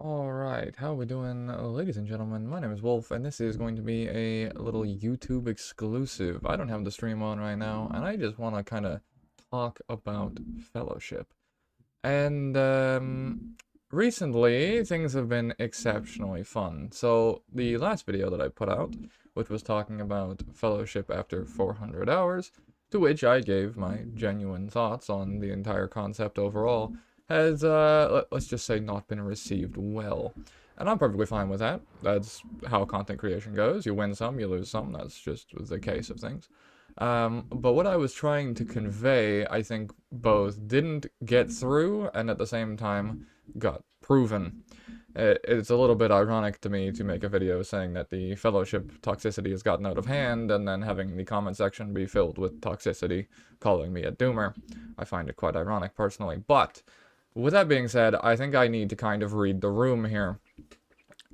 Alright, how we doing, ladies and gentlemen? My name is Wolf, and this is going to be a little YouTube exclusive. I don't have the stream on right now, and I just want to kind of talk about Fellowship. And, recently, things have been exceptionally fun. So, the last video that I put out, which was talking about Fellowship after 400 hours, to which I gave my genuine thoughts on the entire concept overall, has, let's just say, not been received well. And I'm perfectly fine with that. That's how content creation goes. You win some, you lose some. That's just the case of things. But what I was trying to convey, I think both didn't get through and at the same time got proven. It's a little bit ironic to me to make a video saying that the Fellowship toxicity has gotten out of hand and then having the comment section be filled with toxicity, calling me a doomer. I find it quite ironic personally. But with that being said, I think I need to kind of read the room here.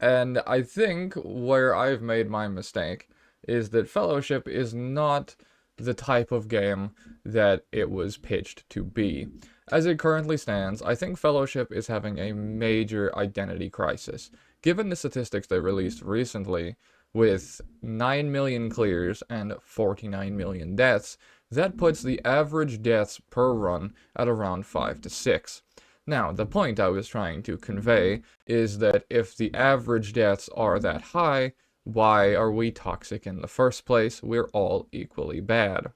And I think where I've made my mistake is that Fellowship is not the type of game that it was pitched to be. As it currently stands, I think Fellowship is having a major identity crisis. Given the statistics they released recently, with 9 million clears and 49 million deaths, that puts the average deaths per run at around 5 to 6. Now, the point I was trying to convey is that if the average deaths are that high, why are we toxic in the first place? We're all equally bad.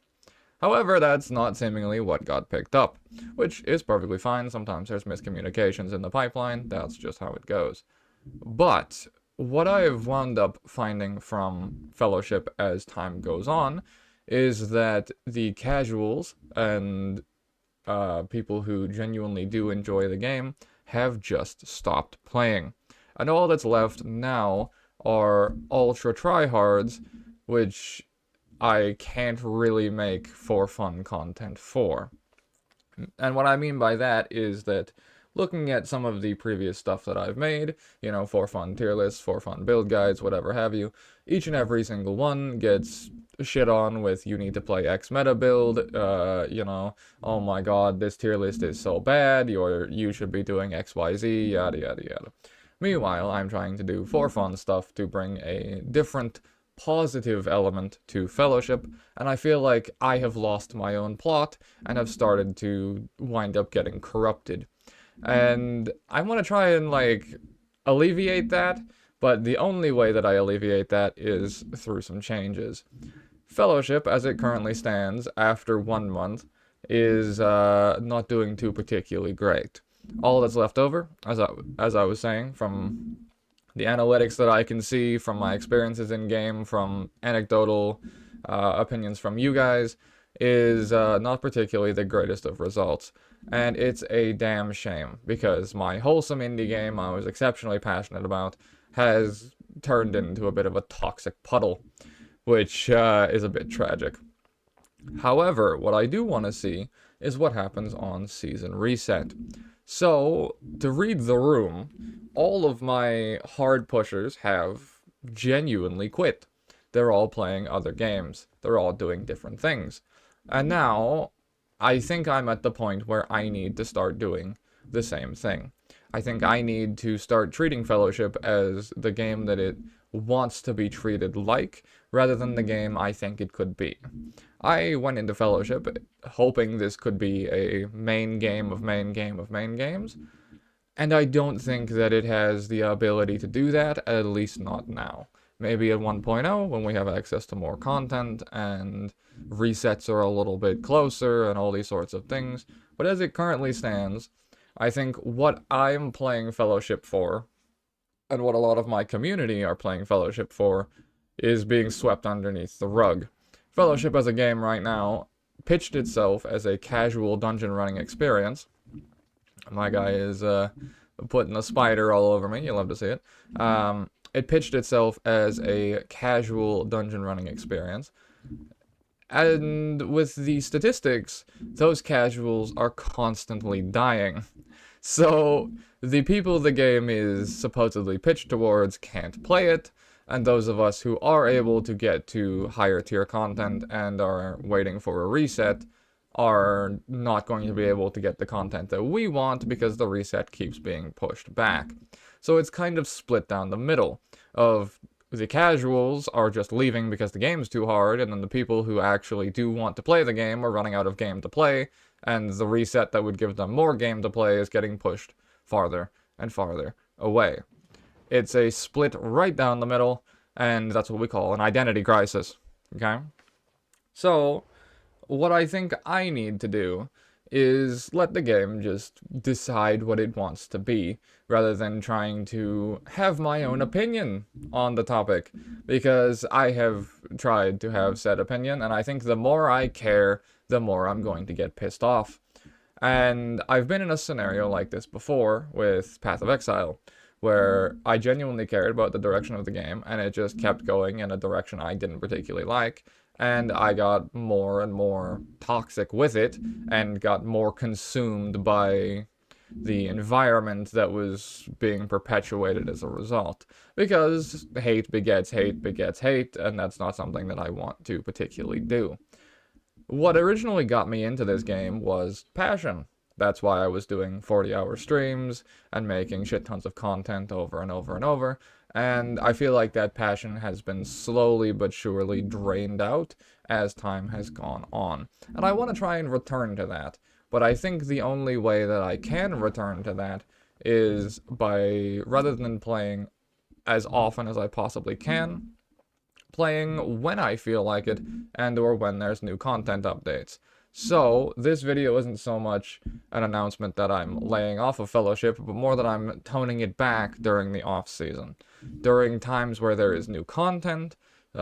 However, that's not seemingly what got picked up, which is perfectly fine. Sometimes there's miscommunications in the pipeline. That's just how it goes. But what I've wound up finding from Fellowship as time goes on is that the casuals and people who genuinely do enjoy the game have just stopped playing. And all that's left now are ultra tryhards, which I can't really make for fun content for. And what I mean by that is that looking at some of the previous stuff that I've made, you know, for fun tier lists, for fun build guides, whatever have you, each and every single one gets shit on with you need to play X meta build, you know, oh my god, this tier list is so bad, you should be doing XYZ, yada yada yada. Meanwhile, I'm trying to do for fun stuff to bring a different positive element to Fellowship, and I feel like I have lost my own plot and have started to wind up getting corrupted. And I want to try and, like, alleviate that, but the only way that I alleviate that is through some changes. Fellowship, as it currently stands, after 1 month, is not doing too particularly great. All that's left over, as I was saying, from the analytics that I can see, from my experiences in game, from anecdotal opinions from you guys, is not particularly the greatest of results. And it's a damn shame, because my wholesome indie game I was exceptionally passionate about has turned into a bit of a toxic puddle, which is a bit tragic. However, what I do want to see is what happens on Season Reset. So, to read the room, all of my hard pushers have genuinely quit. They're all playing other games. They're all doing different things. And now, I think I'm at the point where I need to start doing the same thing. I think I need to start treating Fellowship as the game that it wants to be treated like, rather than the game I think it could be. I went into Fellowship hoping this could be a main game of main game of main games, and I don't think that it has the ability to do that, at least not now. Maybe at 1.0, when we have access to more content, and resets are a little bit closer, and all these sorts of things. But as it currently stands, I think what I'm playing Fellowship for, and what a lot of my community are playing Fellowship for, is being swept underneath the rug. Fellowship as a game right now pitched itself as a casual dungeon running experience. My guy is putting a spider all over me. You'll love to see it. It pitched itself as a casual dungeon running experience. And with the statistics, those casuals are constantly dying. So the people the game is supposedly pitched towards can't play it, and those of us who are able to get to higher tier content and are waiting for a reset are not going to be able to get the content that we want because the reset keeps being pushed back. So it's kind of split down the middle of the casuals are just leaving because the game's too hard, and then the people who actually do want to play the game are running out of game to play, and the reset that would give them more game to play is getting pushed farther and farther away. It's a split right down the middle, and that's what we call an identity crisis. Okay? So, what I think I need to do is let the game just decide what it wants to be, rather than trying to have my own opinion on the topic, because I have tried to have said opinion, and I think the more I care, the more I'm going to get pissed off. And I've been in a scenario like this before with Path of Exile, where I genuinely cared about the direction of the game, and it just kept going in a direction I didn't particularly like, and I got more and more toxic with it, and got more consumed by the environment that was being perpetuated as a result. Because hate begets hate begets hate, and that's not something that I want to particularly do. What originally got me into this game was passion. That's why I was doing 40-hour streams and making shit tons of content over and over and over. And I feel like that passion has been slowly but surely drained out as time has gone on. And I want to try and return to that. But I think the only way that I can return to that is by, rather than playing as often as I possibly can, playing when I feel like it, and or when there's new content updates. So, this video isn't so much an announcement that I'm laying off of Fellowship, but more that I'm toning it back during the off-season. During times where there is new content,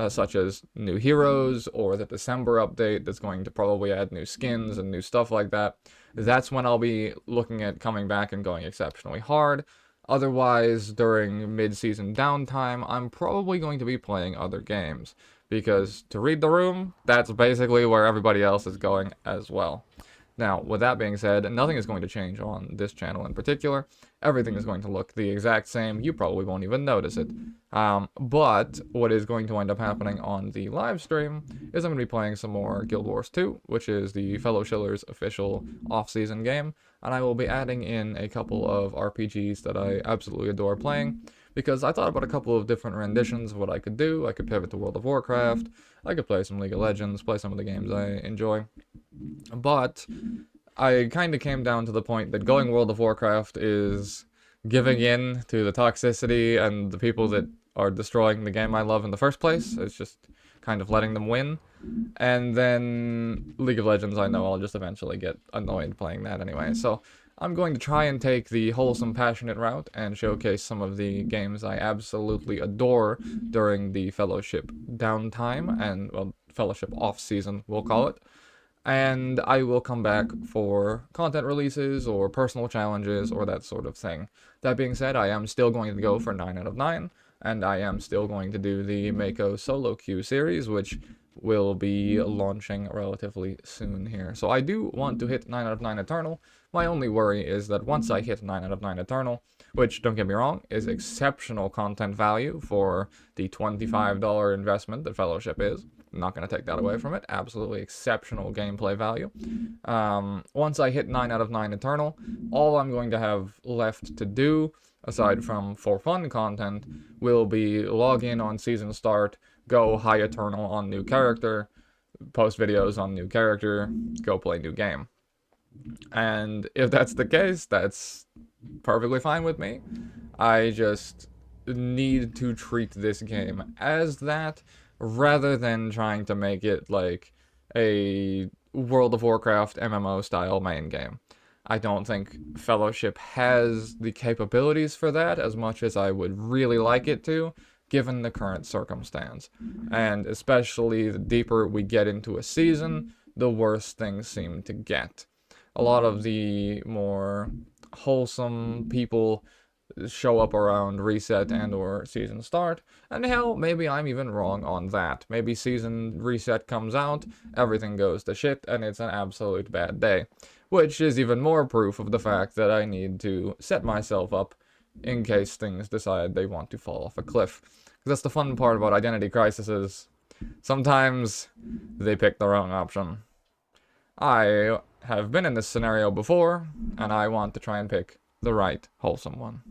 such as new heroes, or the December update that's going to probably add new skins and new stuff like that, that's when I'll be looking at coming back and going exceptionally hard. Otherwise, during mid-season downtime, I'm probably going to be playing other games, because to read the room, that's basically where everybody else is going as well. Now, with that being said, nothing is going to change on this channel in particular. Everything is going to look the exact same. You probably won't even notice it. But what is going to end up happening on the live stream is I'm going to be playing some more Guild Wars 2, which is the Fellow Shiller's official off-season game, and I will be adding in a couple of RPGs that I absolutely adore playing, because I thought about a couple of different renditions of what I could do. I could pivot to World of Warcraft, I could play some League of Legends, play some of the games I enjoy, but I kind of came down to the point that going World of Warcraft is giving in to the toxicity and the people that are destroying the game I love in the first place. It's just kind of letting them win. And then League of Legends, I know I'll just eventually get annoyed playing that anyway. So I'm going to try and take the wholesome, passionate route and showcase some of the games I absolutely adore during the Fellowship downtime, and, well, Fellowship off-season, we'll call it. And I will come back for content releases or personal challenges or that sort of thing. That being said, I am still going to go for 9 out of 9, and I am still going to do the Mako solo queue series, which will be launching relatively soon here. So I do want to hit 9 out of 9 Eternal. My only worry is that once I hit 9 out of 9 Eternal, which, don't get me wrong, is exceptional content value for the $25 investment that Fellowship is. I'm not going to take that away from it. Absolutely exceptional gameplay value. Once I hit 9 out of 9 Eternal, all I'm going to have left to do, aside from for fun content, will be log in on season start, go high Eternal on new character, post videos on new character, go play new game. And if that's the case, that's perfectly fine with me. I just need to treat this game as that, rather than trying to make it like a World of Warcraft MMO style main game. I don't think Fellowship has the capabilities for that as much as I would really like it to, given the current circumstance. And especially the deeper we get into a season, the worse things seem to get. A lot of the more wholesome people show up around reset and or season start, and hell, maybe I'm even wrong on that. Maybe season reset comes out, everything goes to shit, and it's an absolute bad day. Which is even more proof of the fact that I need to set myself up in case things decide they want to fall off a cliff. Because that's the fun part about identity crises. Sometimes they pick the wrong option. I have been in this scenario before, and I want to try and pick the right wholesome one.